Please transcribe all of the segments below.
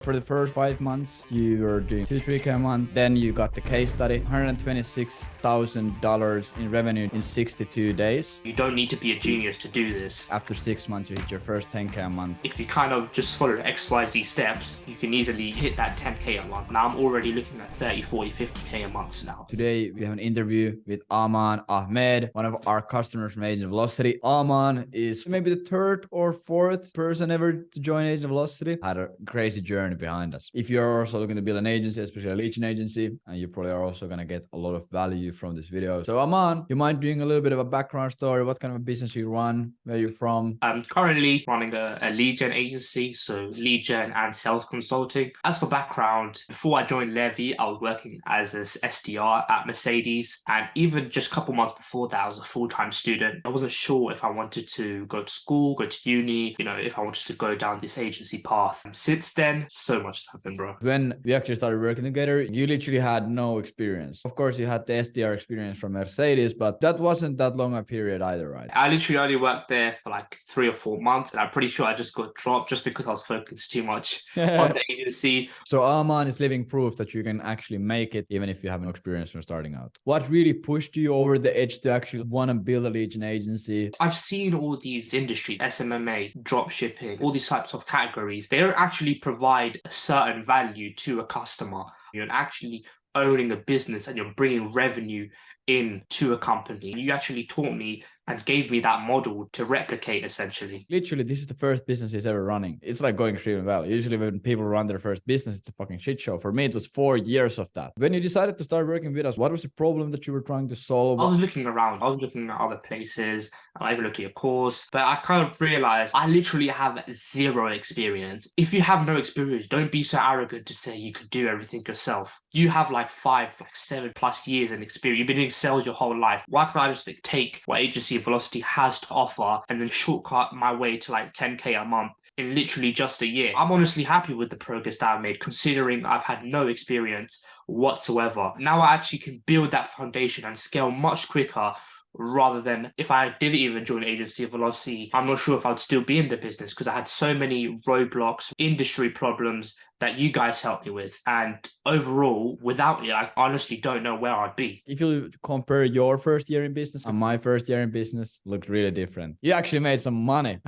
For the first 5 months, you were doing 2-3K a month. Then you got the case study, $126,000 in revenue in 62 days. You don't need to be a genius to do this. After 6 months, you hit your first 10K a month. If you kind of just follow XYZ steps, you can easily hit that 10K a month. Now I'm already looking at 30, 40, 50K a month now. Today, we have an interview with Aaman Ahmed, one of our customers from Agent Velocity. Aaman is maybe the third or fourth person ever to join Agent Velocity. Had a crazy journey behind us. If you're also looking to build an agency, especially a lead gen agency, and you probably are also going to get a lot of value from this video. So Aaman, you mind doing a little bit of a background story? What kind of a business you run? Where you're from? I'm currently running a lead gen agency, so lead gen and sales consulting. As for background, before I joined Levy, I was working as an SDR at Mercedes, and even just a couple months before that, I was a full-time student. I wasn't sure if I wanted to go to school, go to uni, if I wanted to go down this agency path. Since then, so much has happened, bro. When we actually started working together, you literally had no experience. Of course, you had the SDR experience from Mercedes, but that wasn't that long a period either, right? I literally only worked there for like 3 or 4 months, and I'm pretty sure I just got dropped just because I was focused too much on the agency. So Aaman is living proof that you can actually make it even if you have no experience from starting out. What really pushed you over the edge to actually want to build a lead gen agency? I've seen all these industries, SMMA, drop shipping, all these types of categories. They don't actually provide a certain value to a customer. You're actually owning a business and you're bringing revenue into a company. You actually taught me and gave me that model to replicate, essentially. Literally, this is the first business he's ever running. It's like going extremely well. Usually when people run their first business, it's a fucking shit show. For me, it was 4 years of that. When you decided to start working with us, what was the problem that you were trying to solve? I was looking around. I was looking at other places. I even looked at your course, but I kind of realized I literally have zero experience. If you have no experience, don't be so arrogant to say you could do everything yourself. You have like 7+ years in experience. You've been doing sales your whole life. Why can't I just take what Agency Velocity has to offer and then shortcut my way to like 10K a month in literally just a year? I'm honestly happy with the progress that I've made, considering I've had no experience whatsoever. Now I actually can build that foundation and scale much quicker, rather than if I didn't even join Agency Velocity, I'm not sure if I'd still be in the business because I had so many roadblocks, industry problems that you guys helped me with. And overall, without it, I honestly don't know where I'd be. If you compare your first year in business and my first year in business, looked really different. You actually made some money.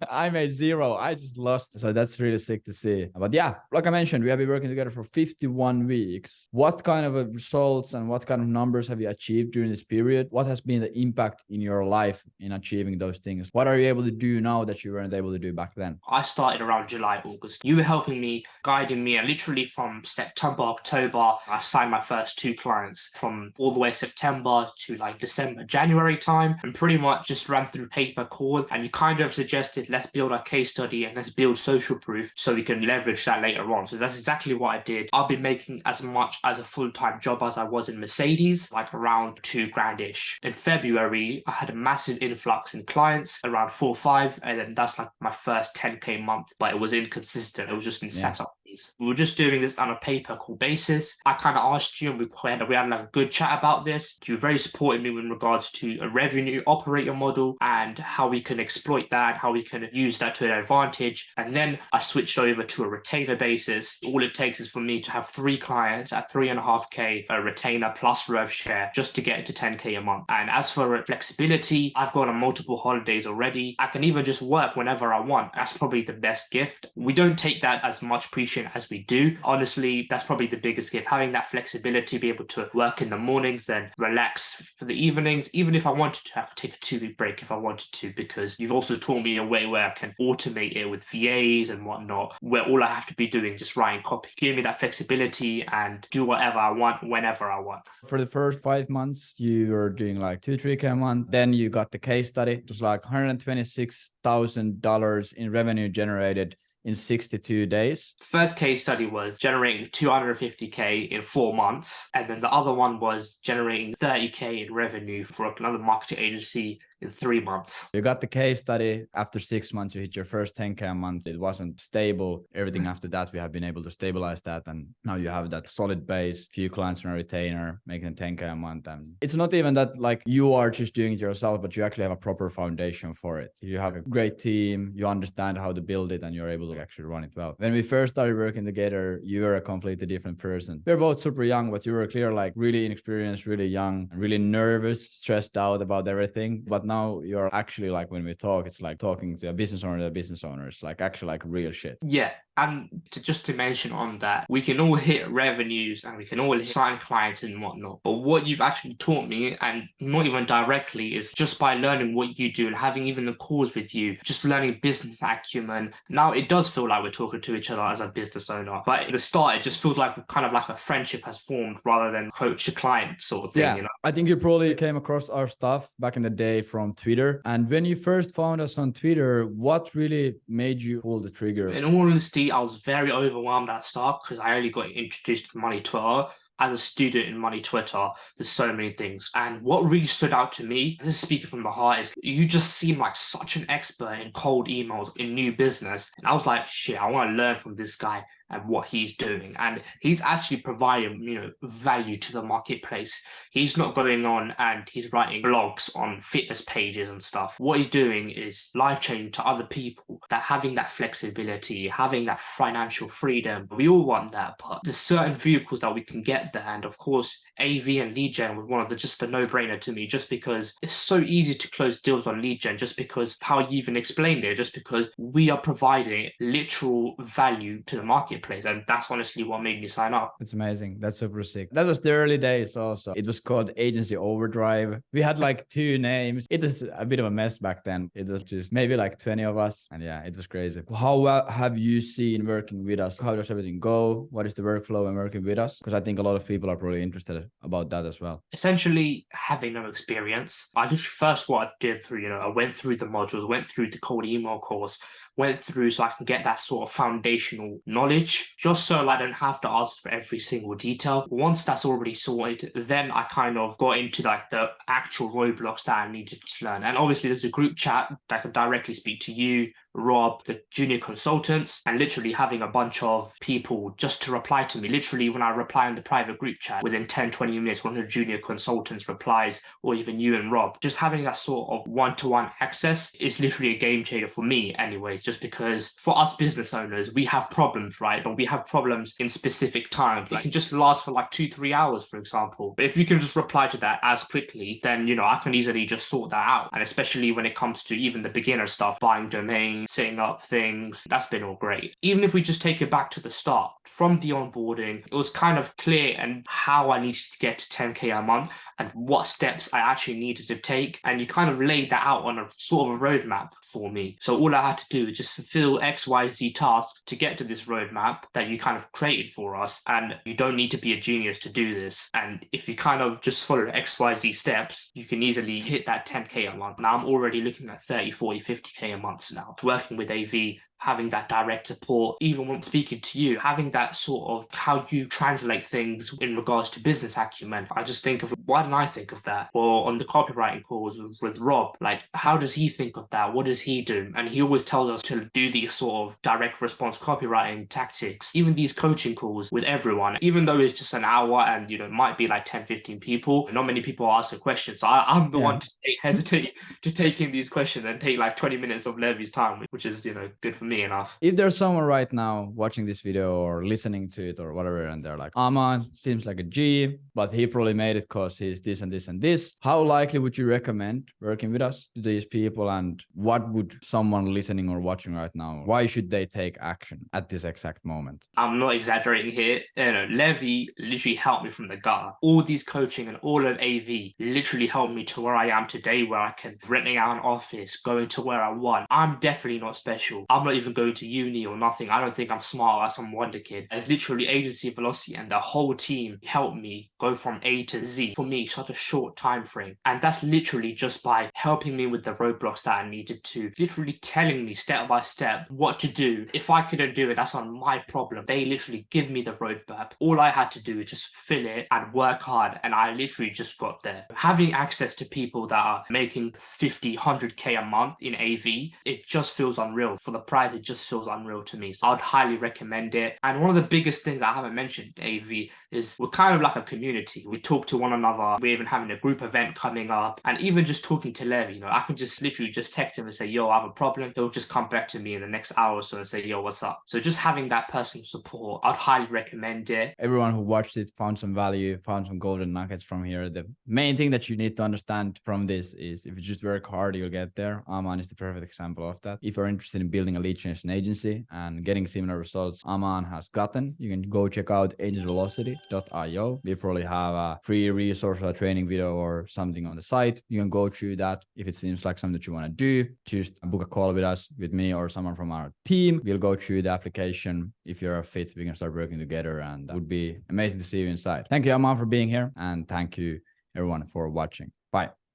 I made zero. I just lost. So that's really sick to see. But yeah, like I mentioned, we have been working together for 51 weeks. What kind of results and what kind of numbers have you achieved during this period? What has been the impact in your life in achieving those things? What are you able to do now that you weren't able to do back then? I started around July, August. You were helping me, guiding me, and literally from September, October, I signed my first 2 clients. From all the way September to like December, January time, and pretty much just ran through pay-per-call. And you kind of suggested, let's build a case study and let's build social proof so we can leverage that later on. So that's exactly what I did. I've been making as much as a full-time job as I was in Mercedes, like around 2 grand-ish. In February, I had a massive influx in clients, around 4 or 5, and then that's like my first 10K month, but it was inconsistent. It was just in setup fees. We were just doing this on a pay-per-call basis. I kind of asked you, and we had like a good chat about this. You very supported me in regards to a revenue operator model and how we can exploit that, how we can use that to an advantage. And then I switched over to a retainer basis. All it takes is for me to have 3 clients at 3.5K, a retainer plus rev share, just to get it to 10K a month. And as for flexibility, I've gone on multiple holidays already. I can even just work whenever I want. That's probably the best gift. We don't take that as much appreciation as we do. Honestly, that's probably the biggest gift, having that flexibility, be able to work in the mornings, then relax for the evenings, even if I wanted to have to take a 2-week break if I wanted to, because you've also taught me a way where I can automate it with VAs and whatnot, where all I have to be doing is just writing copy. Give me that flexibility and do whatever I want, whenever I want. For the first 5 months, you were doing like 2-3K a month. Then you got the case study. It was like $126,000 in revenue generated in 62 days. First case study was generating 250K in 4 months. And then the other one was generating 30K in revenue for another marketing agency in 3 months. You got the case study. After 6 months, you hit your first 10K a month. It wasn't stable. Everything after that, we have been able to stabilize that. And now you have that solid base, few clients on a retainer, making 10K a month. And it's not even that like you are just doing it yourself, but you actually have a proper foundation for it. You have a great team, you understand how to build it, and you're able to actually run it well. When we first started working together, you were a completely different person. We were both super young, but you were clear, like really inexperienced, really young, really nervous, stressed out about everything. But now you're actually like, when we talk, it's like talking to a business owner to a business owner. It's like actually like real shit. Yeah. And just to mention on that, we can all hit revenues and we can all sign clients and whatnot. But what you've actually taught me, and not even directly, is just by learning what you do and having even the calls with you, just learning business acumen. Now it does feel like we're talking to each other as a business owner. But at the start, it just feels like kind of like a friendship has formed rather than coach to client sort of thing. Yeah, you know? I think you probably came across our stuff back in the day from Twitter. And when you first found us on Twitter, what really made you pull the trigger? In all honesty, I was very overwhelmed at start because I only got introduced to Money Twitter. As a student in Money Twitter, there's so many things. And what really stood out to me, this is speaking from the heart, is you just seem like such an expert in cold emails, in new business. And I was like, shit, I want to learn from this guy and what he's doing. And he's actually providing, value to the marketplace. He's not going on and he's writing blogs on fitness pages and stuff. What he's doing is life-changing to other people, that having that flexibility, having that financial freedom. We all want that, but there's certain vehicles that we can get there. And of course, AV and lead gen was one of just a no-brainer to me, just because it's so easy to close deals on lead gen, just because of how you even explained it, just because we are providing literal value to the marketplace. And that's honestly what made me sign up. It's amazing. That's super sick. That was the early days also. It was called Agency Overdrive. We had like 2 names. It was a bit of a mess back then. It was just maybe like 20 of us. And yeah, it was crazy. How have you seen working with us? How does everything go? What is the workflow when working with us? Because I think a lot of people are probably interested about that as well. Essentially, having no experience, I just first what I did through, I went through the modules, went through the cold email course, went through so I can get that sort of foundational knowledge, just so I don't have to ask for every single detail. Once that's already sorted, then I kind of got into like the actual roadblocks that I needed to learn. And obviously there's a group chat that can directly speak to you, Rob, the junior consultants, and literally having a bunch of people just to reply to me. Literally, when I reply in the private group chat, within 10-20 minutes, one of the junior consultants replies, or even you and Rob. Just having that sort of one-to-one access is literally a game changer for me anyways, just because for us business owners, we have problems, right? But we have problems in specific times. It can just last for like 2-3 hours, for example. But if you can just reply to that as quickly, then, I can easily just sort that out. And especially when it comes to even the beginner stuff, buying domains, setting up things, that's been all great. Even if we just take it back to the start, from the onboarding, it was kind of clear and how I needed to get to 10K a month and what steps I actually needed to take. And you kind of laid that out on a sort of a roadmap for me. So all I had to do was just fulfill XYZ tasks to get to this roadmap that you kind of created for us. And you don't need to be a genius to do this. And if you kind of just follow XYZ steps, you can easily hit that 10K a month. Now I'm already looking at 30, 40, 50K a month now. Working with AV, having that direct support, even when speaking to you, having that sort of how you translate things in regards to business acumen. I just think of, why didn't I think of that? Or on the copywriting calls with Rob, like, how does he think of that? What does he do? And he always tells us to do these sort of direct response copywriting tactics. Even these coaching calls with everyone, even though it's just an hour and, it might be like 10, 15 people, not many people ask a question. So I'm the one to hesitate to taking these questions and take like 20 minutes of Levy's time, which is, good for me enough. If there's someone right now watching this video or listening to it or whatever, and they're like, Aaman seems like a G, but he probably made it because he's this and this and this, how likely would you recommend working with us to these people? And what would someone listening or watching right now, why should they take action at this exact moment? I'm not exaggerating here. Levy literally helped me from the gutter. All these coaching and all of AV literally helped me to where I am today, where I can renting out an office, going to where I want. I'm definitely not special. I'm not not even going to uni or nothing. I don't think I'm smart as some wonder kid. As literally agency velocity and the whole team helped me go from A to Z for me such a short time frame. And that's literally just by helping me with the roadblocks that I needed to, literally telling me step by step what to do. If I couldn't do it, that's on my problem. They literally give me the roadmap. All I had to do is just fill it and work hard, and I literally just got there. Having access to people that are making 50, 100K a month in AV, it just feels unreal. For the price, it just feels unreal to me. So I'd highly recommend it. And one of the biggest things I haven't mentioned in AV is we're kind of like a community. We talk to one another. We're even having a group event coming up. And even just talking to Levi, I can just literally just text him and say, yo, I have a problem. He'll just come back to me in the next hour or so and say, yo, what's up? So just having that personal support, I'd highly recommend it. Everyone who watched it found some value, found some golden nuggets from here. The main thing that you need to understand from this is if you just work hard, you'll get there. Aaman is the perfect example of that. If you're interested in building a lead generation agency and getting similar results Aaman has gotten, you can go check out agentvelocity.io. We probably have a free resource or a training video or something on the site. You can go through that. If it seems like something that you want to do, just book a call with us, with me or someone from our team. We'll go through the application. If you're a fit, we can start working together, and it would be amazing to see you inside. Thank you, Aaman, for being here, and thank you everyone for watching. Bye.